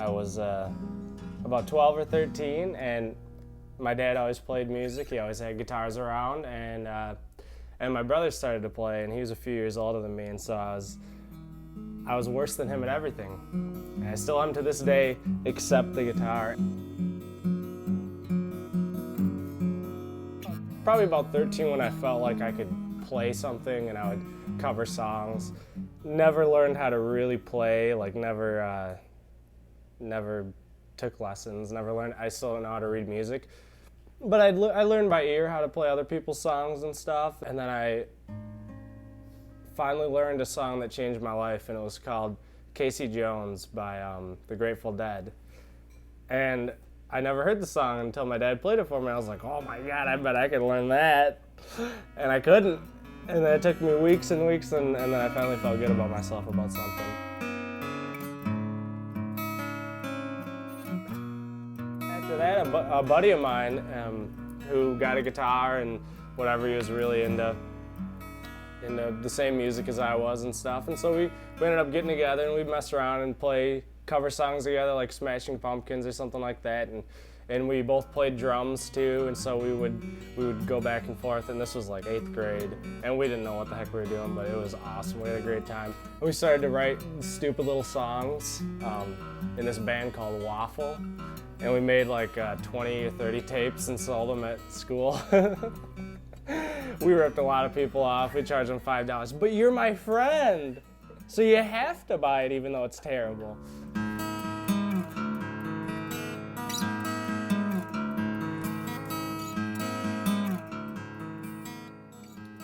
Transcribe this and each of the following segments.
I was about 12 or 13, and my dad always played music. He always had guitars around, and my brother started to play, and he was a few years older than me, and so I was worse than him at everything. And I still am to this day, except the guitar. Probably about 13 when I felt like I could play something and I would cover songs. Never learned how to really play, like never took lessons, never learned. I still don't know how to read music. But I learned by ear how to play other people's songs and stuff. And then I finally learned a song that changed my life, and it was called Casey Jones by the Grateful Dead. And I never heard the song until my dad played it for me. I was like, oh my God, I bet I could learn that. And I couldn't. And then it took me weeks and weeks, and then I finally felt good about myself about something. After that, a buddy of mine who got a guitar and whatever, he was really into the same music as I was and stuff. And so we ended up getting together and we'd mess around and play cover songs together, like Smashing Pumpkins or something like that. And we both played drums too, and so we would go back and forth, and this was like 8th grade, and we didn't know what the heck we were doing, but it was awesome. We had a great time. And we started to write stupid little songs in this band called Waffle, and we made like 20 or 30 tapes and sold them at school. We ripped a lot of people off. We charged them $5, but you're my friend, so you have to buy it even though it's terrible.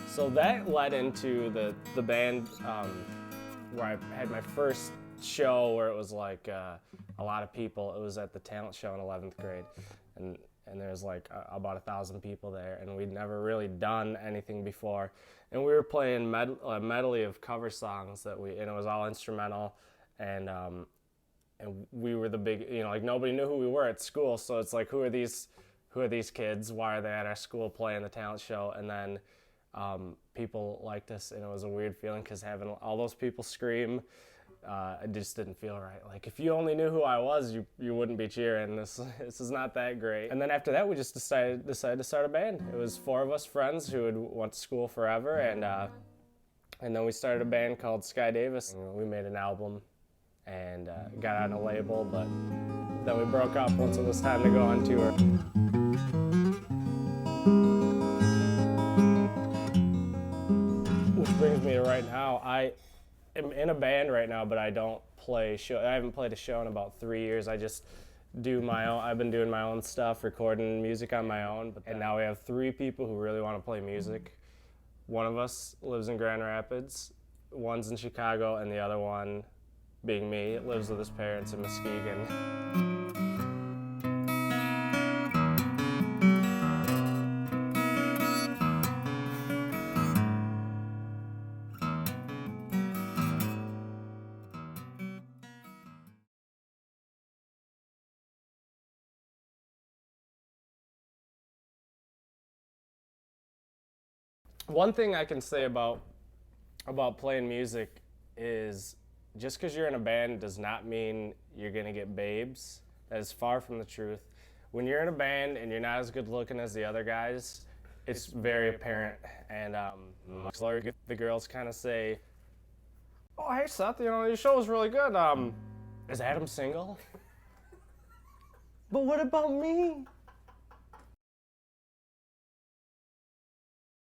So that led into the band where I had my first show where it was like a lot of people. It was at the talent show in 11th grade, and there was like about 1,000 people there, and we'd never really done anything before. And we were playing a medley of cover songs and it was all instrumental, and we were the big, like nobody knew who we were at school, so it's like, who are these kids? Why are they at our school playing the talent show? And then people liked us, and it was a weird feeling because having all those people scream, it just didn't feel right. Like, if you only knew who I was, you wouldn't be cheering. This is not that great. And then after that, we just decided to start a band. It was 4 of us friends who had went to school forever, and then we started a band called Sky Davis. And we made an album and got on a label, but then we broke up once it was time to go on tour. Which brings me to right now. I am in a band right now, but I don't play show. I haven't played a show in about 3 years. I just do my own. I've been doing my own stuff, recording music on my own. And now we have 3 people who really want to play music. One of us lives in Grand Rapids, one's in Chicago, and the other one, being me, lives with his parents in Muskegon. One thing I can say about playing music is just because you're in a band does not mean you're going to get babes. That is far from the truth. When you're in a band and you're not as good looking as the other guys, it's very apparent. And the girls kind of say, oh, hey Seth, your show was really good. Is Adam single? But what about me?